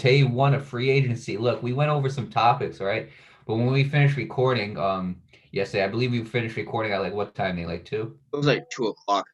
day one of free agency. Look, we went over some topics, right? But when we finished recording, yesterday, I believe we finished recording at like what time? They like 2? It was like 2 o'clock.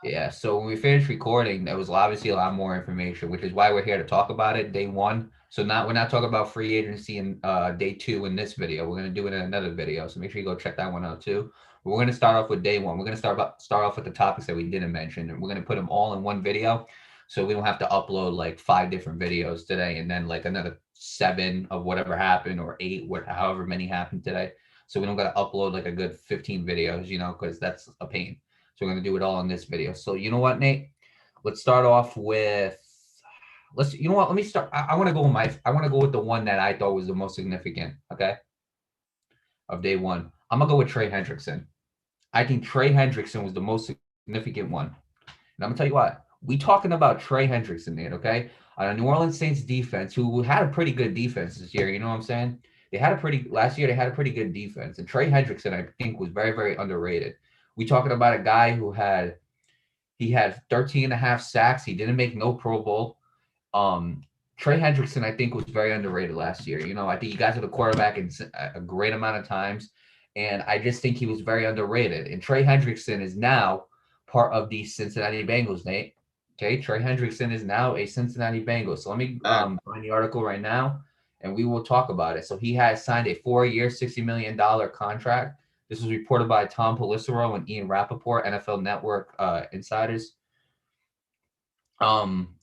Yeah. So when we finished recording, there was obviously a lot more information, which is why we're here to talk about it day one. So not we're not talking about free agency in day two in this video. We're gonna do it in another video. So make sure you go check that one out too. But we're gonna start off with day one. We're gonna start off with the topics that we didn't mention, and we're gonna put them all in one video, so we don't have to upload like 5 different videos today, and then like another 7 of whatever happened or 8, however many happened today. So we don't gotta upload like a good 15 videos, because that's a pain. So we're gonna do it all in this video. So you know what, Nate? Let's start off with you know what? Let me start. I want to go with the one that I thought was the most significant, okay, of day one. I'm gonna go with Trey Hedrickson. I think Trey Hedrickson was the most significant one. And I'm gonna tell you what. We talking about Trey Hedrickson, Nate, okay? On a New Orleans Saints defense who had a pretty good defense this year, you know what I'm saying? Last year they had a pretty good defense. And Trey Hedrickson, I think, was very, very underrated. We talking about a guy who had 13 and a half sacks. He didn't make no Pro Bowl. Trey Hedrickson, I think, was very underrated last year. I think he got to the quarterback in a great amount of times, and I just think he was very underrated. And Trey Hedrickson is now part of the Cincinnati Bengals, Nate. Okay, Trey Hedrickson is now a Cincinnati Bengals. So let me find the article right now, and we will talk about it. So he has signed a 4-year, $60 million contract. This was reported by Tom Pelissero and Ian Rappaport, NFL Network insiders.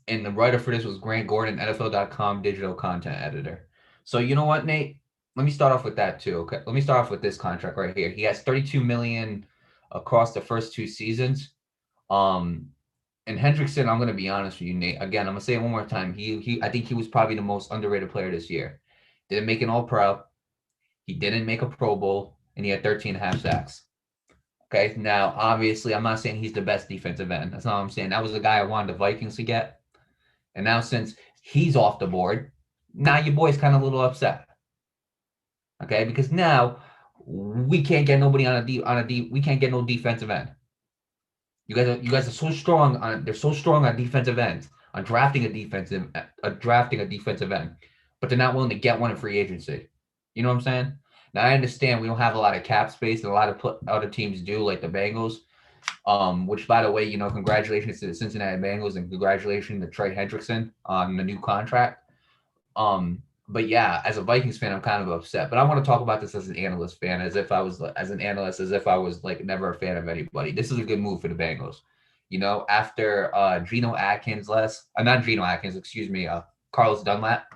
And the writer for this was Grant Gordon, NFL.com digital content editor. So you know what, Nate? Let me start off with that too. Okay, let me start off with this contract right here. He has 32 million across the first 2 seasons. Um, and Hendrickson, I'm gonna be honest with you, Nate. Again, I'm gonna say it one more time. I think he was probably the most underrated player this year. Didn't make an All Pro. He didn't make a Pro Bowl, and he had 13 and a half sacks. Okay, now obviously I'm not saying he's the best defensive end. That's not what I'm saying. That was the guy I wanted the Vikings to get. And now since he's off the board, now your boy's kind of a little upset. Okay, because now we can't get nobody we can't get no defensive end. You guys are so strong on they're so strong on defensive ends, on drafting a defensive end, but they're not willing to get one in free agency. You know what I'm saying? Now I understand we don't have a lot of cap space, and a lot of other teams do, like the Bengals. Which, by the way, congratulations to the Cincinnati Bengals and congratulations to Trey Hedrickson on the new contract. But yeah, as a Vikings fan, I'm kind of upset. But I want to talk about this as an analyst fan, as if I was like never a fan of anybody. This is a good move for the Bengals. After Carlos Dunlap.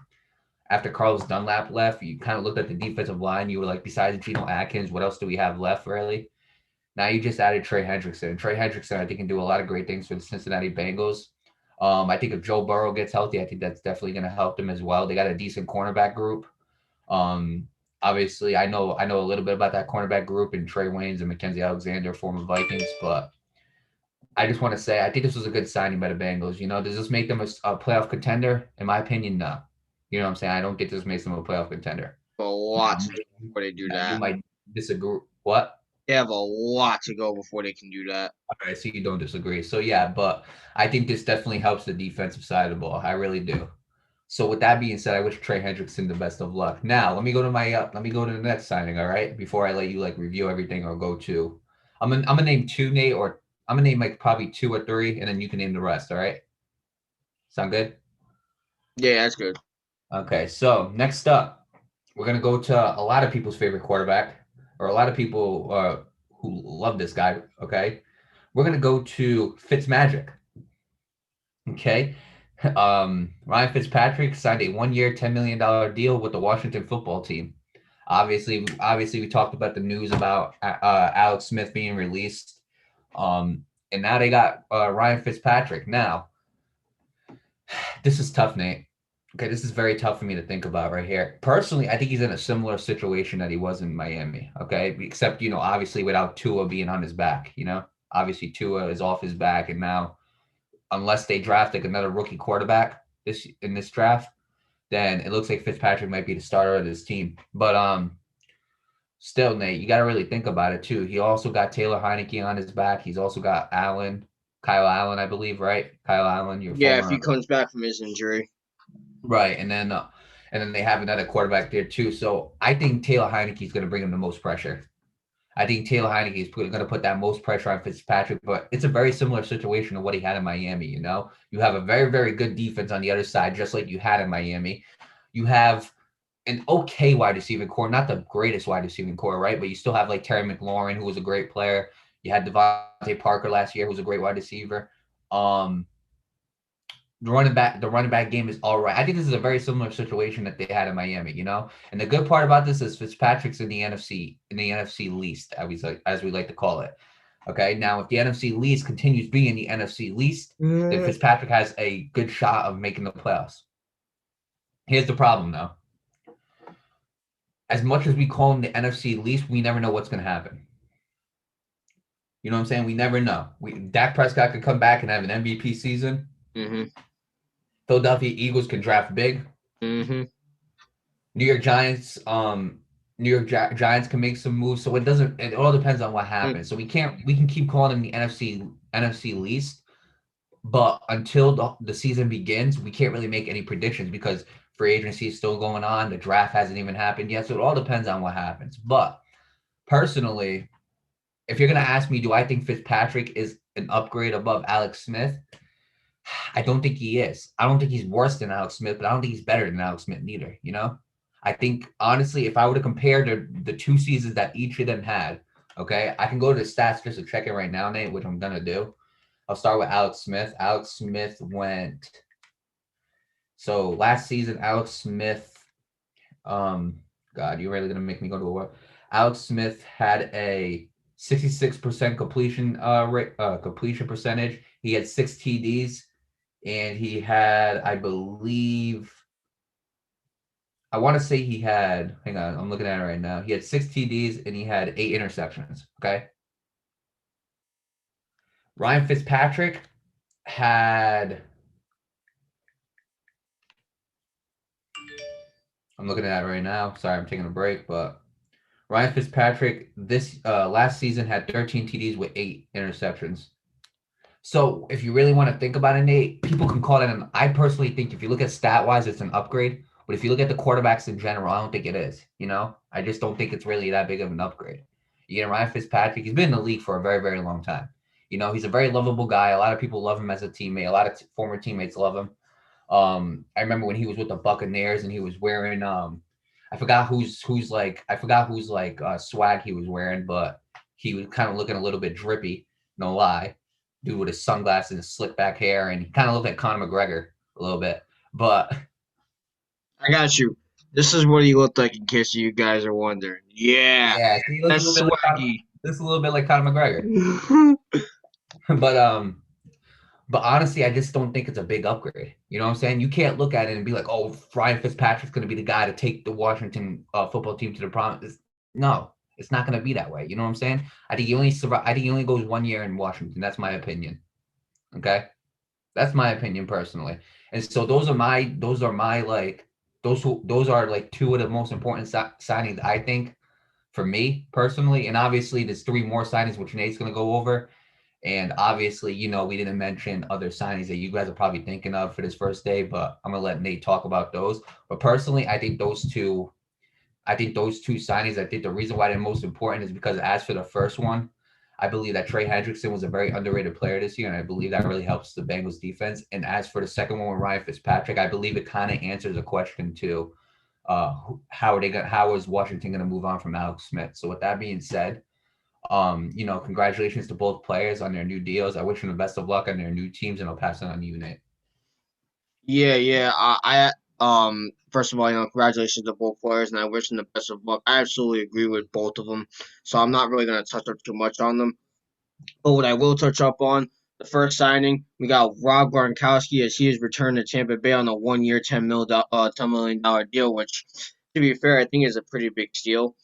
After Carlos Dunlap left, you kind of looked at the defensive line. You were like, besides Geno Atkins, what else do we have left, really? Now you just added Trey Hedrickson. Trey Hedrickson, I think, can do a lot of great things for the Cincinnati Bengals. I think if Joe Burrow gets healthy, I think that's definitely going to help them as well. They got a decent cornerback group. Obviously, I know a little bit about that cornerback group and Trey Waynes and Mackenzie Alexander, former Vikings, but I just want to say I think this was a good signing by the Bengals. Does this make them a playoff contender? In my opinion, no. You know what I'm saying? I don't think this makes them a playoff contender. A lot to do before they do You that. might disagree. What? They have a lot to go before they can do that. All right, so you don't disagree. So yeah, but I think this definitely helps the defensive side of the ball. I really do. So with that being said, I wish Trey Hendrickson the best of luck. Now let me go to the next signing. All right, before I let you like review everything or go to, I'm gonna name two, Nate, or I'm gonna name like probably 2 or 3, and then you can name the rest. All right, sound good? Yeah, that's good. Okay, so next up, we're gonna go to a lot of people's favorite quarterback, or a lot of people who love this guy. Okay, we're gonna go to Fitzmagic. Okay. Ryan Fitzpatrick signed a 1-year, $10 million deal with the Washington football team. Obviously, we talked about the news about Alex Smith being released. And now they got Ryan Fitzpatrick. Now, this is tough, Nate. Okay, this is very tough for me to think about right here. Personally, I think he's in a similar situation that he was in Miami. Okay, except obviously without Tua being on his back. Obviously Tua is off his back, and now unless they draft like another rookie quarterback in this draft, then it looks like Fitzpatrick might be the starter of this team. But still, Nate, you got to really think about it too. He also got Taylor Heineke on his back. He's also got Kyle Allen, I believe, right? Kyle Allen, your Yeah, if former. he comes back from his injury. Right, and then they have another quarterback there too. So I think Taylor Heineke is going to bring him the most pressure. I think Taylor Heineke is going to put that most pressure on Fitzpatrick, but it's a very similar situation to what he had in Miami. You know, you have a very, very good defense on the other side, just like you had in Miami. You have an okay wide receiving core, not the greatest wide receiving core, right? But you still have like Terry McLaurin, who was a great player. You had Devontae Parker last year, who was a great wide receiver. Um, the running back game is all right. I think this is a very similar situation that they had in Miami, you know. And the good part about this is Fitzpatrick's in the NFC least, as we like to call it. Okay, now if the NFC least continues being the NFC least, then Fitzpatrick has a good shot of making the playoffs. Here's the problem, though. As much as we call him the NFC least, we never know what's going to happen. You know what I'm saying? We never know. Dak Prescott could come back and have an MVP season. Mm-hmm. Philadelphia Eagles can draft big. Mm-hmm. New York Giants, Giants can make some moves. So it doesn't. It all depends on what happens. So we can keep calling them the NFC least, but until the season begins, we can't really make any predictions because free agency is still going on. The draft hasn't even happened yet. So it all depends on what happens. But personally, if you're gonna ask me, do I think Fitzpatrick is an upgrade above Alex Smith? I don't think he is. I don't think he's worse than Alex Smith, but I don't think he's better than Alex Smith neither. You know, I think honestly, if I were to compare the two seasons that each of them had, okay, I can go to the stats just to check it right now, Nate, which I'm gonna do. I'll start with Alex Smith. Alex Smith went so last season. Alex Smith, God, you're really gonna make me go to a what? Alex Smith had a 66% completion percentage. He had 6 TDs and he had, I believe, I want to say he had, hang on, I'm looking at it right now. He had 6 TDs and he had 8 interceptions. Okay. Ryan Fitzpatrick had, I'm looking at it right now. Sorry, I'm taking a break, but Ryan Fitzpatrick this last season had 13 TDs with 8 interceptions. So if you really want to think about it, Nate, people can call it an. I personally think if you look at stat wise, it's an upgrade. But if you look at the quarterbacks in general, I don't think it is. You know, I just don't think it's really that big of an upgrade. You get Ryan Fitzpatrick. He's been in the league for a very, very long time. You know, he's a very lovable guy. A lot of people love him as a teammate. A lot of former teammates love him. I remember when he was with the Buccaneers and he was wearing I forgot who's like swag he was wearing, but he was kind of looking a little bit drippy. No lie, dude with his sunglasses and his slick back hair, and he kind of looked like Conor McGregor a little bit. But I got you. This is what he looked like in case you guys are wondering. Yeah, yeah, he looks a little that's bit like swaggy. Conor McGregor. But But honestly, I just don't think it's a big upgrade. You know what I'm saying? You can't look at it and be like, "Oh, Ryan Fitzpatrick's going to be the guy to take the Washington football team to the promise." No, it's not going to be that way. You know what I'm saying? I think he only goes 1 year in Washington. That's my opinion. Okay, that's my opinion personally. And so those are like two of the most important signings I think for me personally. And obviously, there's 3 more signings which Nate's going to go over. And obviously, you know, we didn't mention other signings that you guys are probably thinking of for this first day, but I'm gonna let Nate talk about those. But personally, I think those two signings, I think the reason why they're most important is because as for the first one, I believe that Trey Hedrickson was a very underrated player this year, and I believe that really helps the Bengals defense. And as for the second one with Ryan Fitzpatrick, I believe it kind of answers a question to how is Washington gonna move on from Alex Smith? So with that being said, you know, congratulations to both players on their new deals. I wish them the best of luck on their new teams, and I'll pass it on to you, Nate. Yeah, yeah. First of all, congratulations to both players, and I wish them the best of luck. I absolutely agree with both of them, so I'm not really gonna touch up too much on them. But what I will touch up on the first signing, we got Rob Gronkowski as he has returned to Tampa Bay on a 1 year, $10 million deal, which, to be fair, I think is a pretty big steal.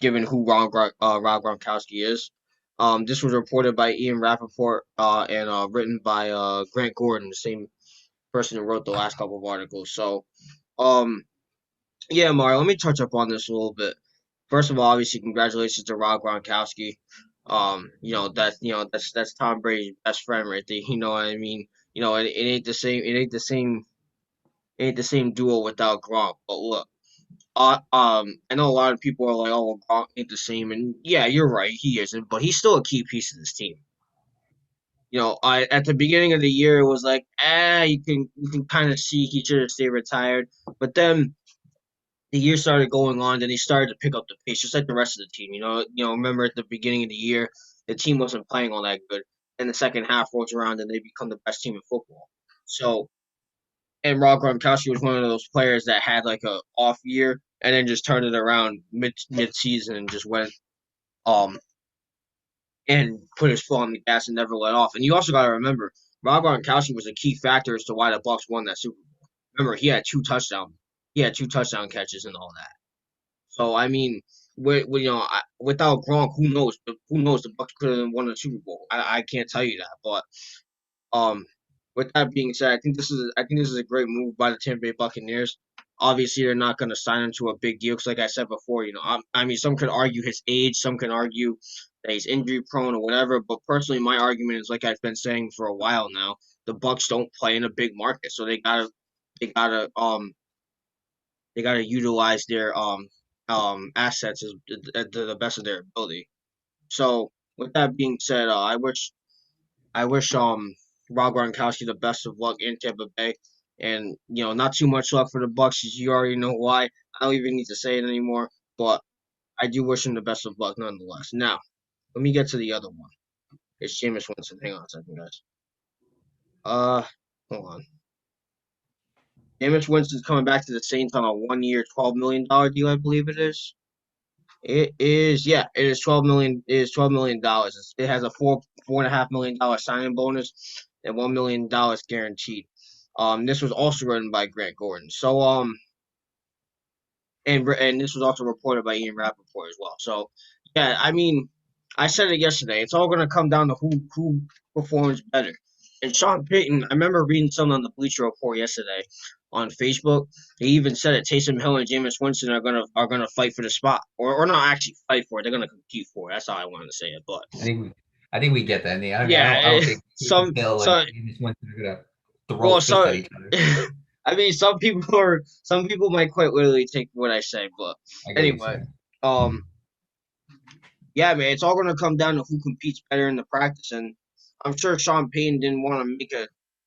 Given who Rob Gronkowski is. This was reported by Ian Rappaport and written by Grant Gordon, the same person who wrote the last couple of articles. So, um, yeah, Mario, let me touch up on this a little bit. First of all, obviously, congratulations to Rob Gronkowski. That's Tom Brady's best friend right there. You know what I mean? It ain't the same. ain't the same duo without Gronk. But look, I know a lot of people are like, "Oh, well, Gronk ain't the same," and yeah, you're right, he isn't, but he's still a key piece of this team. I at the beginning of the year it was like, you can kind of see he should have stayed retired, but then the year started going on, then he started to pick up the pace, just like the rest of the team. Remember at the beginning of the year, the team wasn't playing all that good, and the second half rolls around and they become the best team in football. So, and Rob Gronkowski was one of those players that had like a off year and then just turned it around mid season and just went um and put his foot on the gas and never let off. And you also got to remember, Rob Gronkowski was a key factor as to why the Bucks won that Super Bowl. Remember, he had two touchdown catches and all that. So I mean, without Gronk, who knows? Who knows? The Bucks could have won the Super Bowl. I can't tell you that, but um, with that being said, I think this is a great move by the Tampa Bay Buccaneers. Obviously, they're not going to sign him to a big deal because, like I said before, I mean, some could argue his age, some can argue that he's injury prone or whatever. But personally, my argument is like I've been saying for a while now: the Bucks don't play in a big market, so they gotta utilize their assets to the best of their ability. So with that being said, I wish Rob Gronkowski the best of luck in Tampa Bay, and not too much luck for the Bucks. You already know why. I don't even need to say it anymore, but I do wish him the best of luck nonetheless. Now let me get to the other one. It's Jameis Winston. Hang on a second, guys. Uh, Hold on. Jameis Winston's coming back to the Saints on a 1 year, $12 million deal, I believe it is. It is, yeah, it is 12 million. It is $12 million. It has a $4.5 million signing bonus and $1 million guaranteed. This was also written by Grant Gordon. So and this was also reported by Ian Rappaport as well. So yeah, I mean, I said it yesterday. It's all going to come down to who performs better. And Sean Payton, I remember reading something on the Bleacher Report yesterday on Facebook. He even said it. Taysom Hill and Jameis Winston are gonna fight for the spot, or not actually fight for it. They're gonna compete for it. That's how I wanted to say it. But I think we get that. I mean, I don't yeah, think Taysom some Hill and so Jameis Winston are gonna throw well fists so. at each other. I mean, some people might quite literally take what I say, but I get what you're anyway, saying. um, yeah, man, it's all gonna come down to who competes better in the practice, and I'm sure Sean Payton didn't want to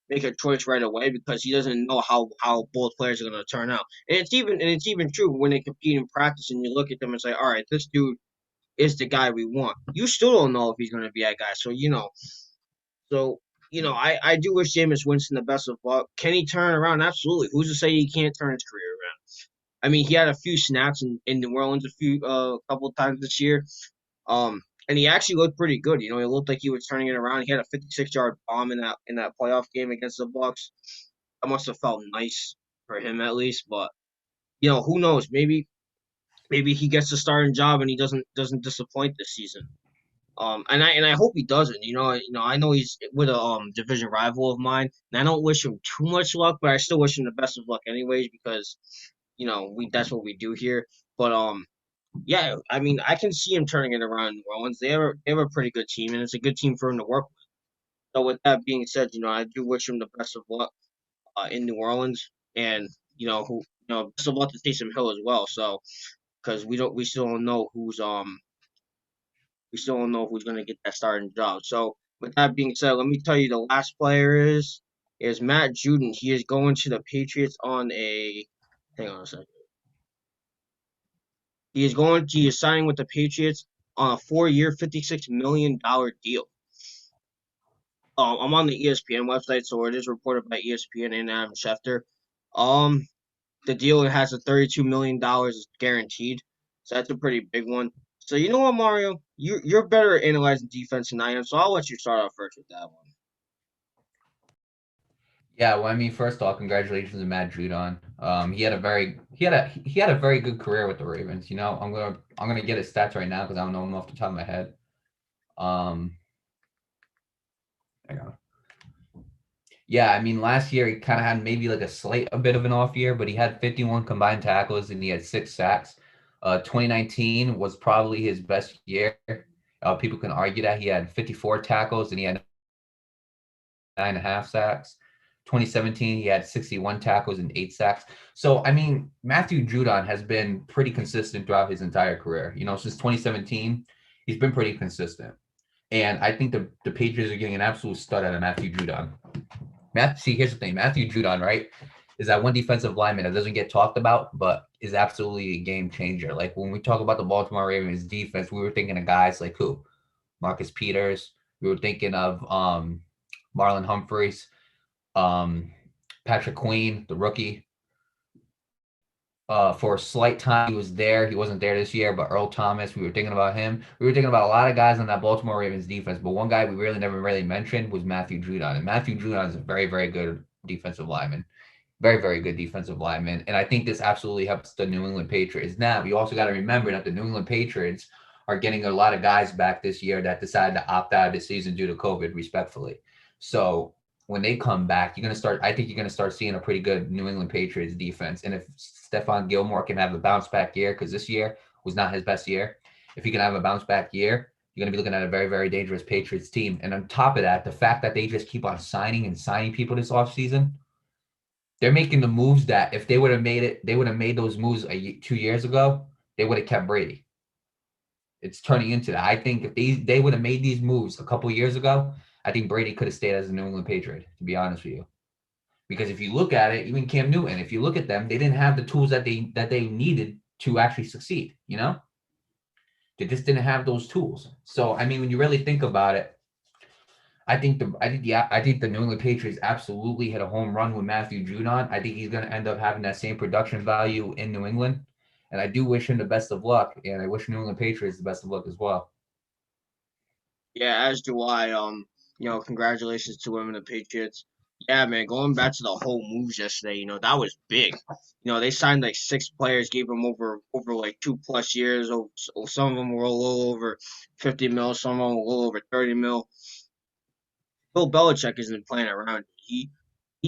make a choice right away because he doesn't know how both players are gonna turn out. And it's even true when they compete in practice and you look at them and say, all right, this dude is the guy we want. You still don't know if he's gonna be that guy. So I do wish Jameis Winston the best of luck. Can he turn around? Absolutely. Who's to say he can't turn his career around? I mean, he had a few snaps in New Orleans a couple of times this year. And he actually looked pretty good. He looked like he was turning it around. He had a 56-yard bomb in that playoff game against the Bucks. That must have felt nice for him at least. But who knows? Maybe he gets the starting job and he doesn't disappoint this season. And I hope he doesn't. I know he's with a division rival of mine, and I don't wish him too much luck, but I still wish him the best of luck anyways because we that's what we do here. But yeah, I mean, I can see him turning it around in New Orleans. They have a pretty good team, and it's a good team for him to work with. So with that being said, I do wish him the best of luck in New Orleans, and best of luck to Taysom Hill as well. So because we still don't know who's going to get that starting job. So with that being said, let me tell you the last player is Matt Judon. He is going to the Patriots on a hang on a second. He is signing with the Patriots on a 4 year, $56 million deal. I'm on the ESPN website, so it is reported by ESPN and Adam Schefter. Um, the deal has a $32 million guaranteed, so that's a pretty big one. So you know what, Mario, you're better at analyzing defense than I am, so I'll let you start off first with that one. Yeah, well, I mean, first off, congratulations to Matt Judon. He had a very good career with the Ravens. I'm gonna get his stats right now because I don't know them off the top of my head. Um, hang on. Yeah, I mean, last year he kind of had maybe like a bit of an off year, but he had 51 combined tackles and he had 6 sacks. 2019 was probably his best year. People can argue that he had 54 tackles and he had 9.5 sacks. 2017, he had 61 tackles and 8 sacks. So, I mean, Matthew Judon has been pretty consistent throughout his entire career. Since 2017, he's been pretty consistent. And I think the Patriots are getting an absolute stud out of Matthew Judon. See, here's the thing. Matthew Judon, right, is that one defensive lineman that doesn't get talked about, but is absolutely a game changer. Like when we talk about the Baltimore Ravens defense, we were thinking of guys like who? Marcus Peters. We were thinking of Marlon Humphreys, um, Patrick Queen, the rookie. For a slight time, he was there. He wasn't there this year, but Earl Thomas, we were thinking about him. We were thinking about a lot of guys on that Baltimore Ravens defense, but one guy we really never really mentioned was Matthew Judon. And Matthew Judon is a very, very good defensive lineman. Very, very good defensive lineman. And I think this absolutely helps the New England Patriots. Now, you also got to remember that the New England Patriots are getting a lot of guys back this year that decided to opt out of the season due to COVID, respectfully. So when they come back, I think you're going to start seeing a pretty good New England Patriots defense. And if Stephon Gilmore can have a bounce back year, because this year was not his best year, if he can have a bounce back year, you're going to be looking at a very, very dangerous Patriots team. And on top of that, the fact that they just keep on signing and signing people this offseason, they're making the moves that if they would have made it, they would have made those moves 2 years ago, they would have kept Brady. It's turning into that. I think if they would have made these moves a couple years ago, I think Brady could have stayed as a New England Patriot, to be honest with you. Because if you look at it, even Cam Newton, if you look at them, they didn't have the tools that they needed to actually succeed. They just didn't have those tools. So I mean, when you really think about it, I think the New England Patriots absolutely hit a home run with Matthew Judon. I think he's going to end up having that same production value in New England, and I do wish him the best of luck. And I wish New England Patriots the best of luck as well. Yeah, as do I. Congratulations to him and the Patriots. Yeah, man, going back to the whole moves yesterday, that was big. They signed like 6 players, gave them over like 2+ years. Some of them were a little over 50 mil, some of them were a little over 30 mil. Bill Belichick isn't playing around. He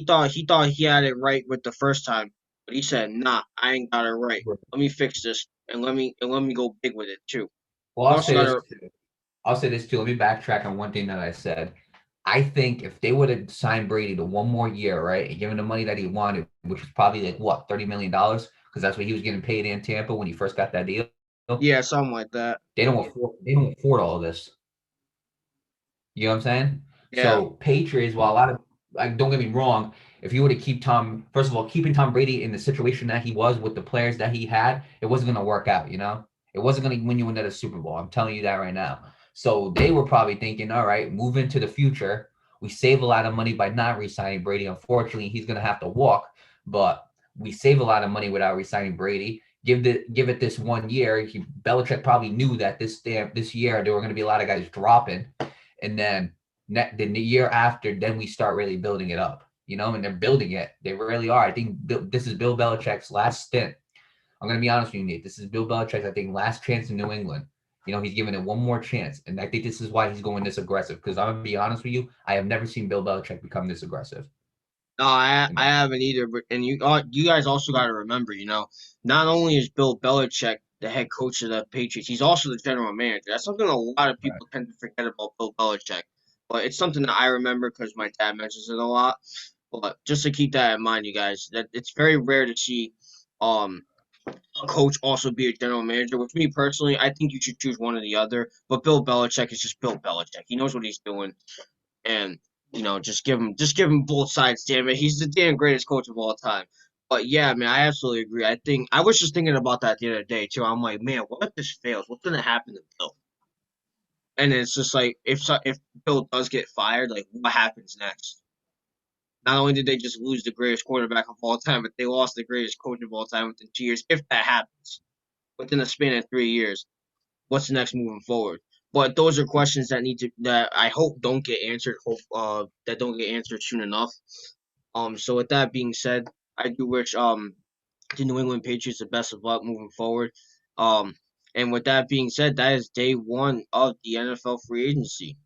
thought he had it right with the first time, but he said, "Nah, I ain't got it right. Let me fix this and let me go big with it too." Well, You I'll also say got this to too. I'll say this too. Let me backtrack on one thing that I said. I think if they would have signed Brady to one more year, right, and given the money that he wanted, which was probably like what, $30 million, because that's what he was getting paid in Tampa when he first got that deal. yeah, something like that. They don't afford all of this. You know what I'm saying? Yeah. So Patriots, while a lot of like, don't get me wrong, if you were to keep first of all, keeping Tom Brady in the situation that he was with the players that he had, it wasn't going to work out. It wasn't going to win you another Super Bowl. I'm telling you that right now. So they were probably thinking, all right, move into the future. We save a lot of money by not re-signing Brady. Unfortunately, he's going to have to walk, but we save a lot of money without re-signing Brady. Give it this 1 year. Belichick probably knew that this year there were going to be a lot of guys dropping, and then the year after, then we start really building it up, and they're building it. They really are. I think this is Bill Belichick's last stint. I'm going to be honest with you, Nate. This is Bill Belichick's, I think, last chance in New England. He's giving it one more chance. And I think this is why he's going this aggressive. Because I'm going to be honest with you, I have never seen Bill Belichick become this aggressive. No, I haven't either. But and you guys also got to remember, not only is Bill Belichick the head coach of the Patriots, he's also the general manager. That's something a lot of Right. people tend to forget about Bill Belichick. But it's something that I remember because my dad mentions it a lot. But just to keep that in mind, you guys, that it's very rare to see um a coach also be a general manager. With me personally, I think you should choose one or the other. But Bill Belichick is just Bill Belichick. He knows what he's doing, and just give him both sides. Damn it, he's the damn greatest coach of all time. But yeah, man, I absolutely agree. I think I was just thinking about that the other day too. I'm like, man, what if this fails? What's gonna happen to Bill? And it's just like if Bill does get fired, like what happens next? Not only did they just lose the greatest quarterback of all time, but they lost the greatest coach of all time within 2 years. If that happens within a span of 3 years, what's the next moving forward? But those are questions that I hope don't get answered. Hope that don't get answered soon enough. So with that being said, I do wish the New England Patriots the best of luck moving forward. Um, and with that being said, that is day 1 of the NFL free agency.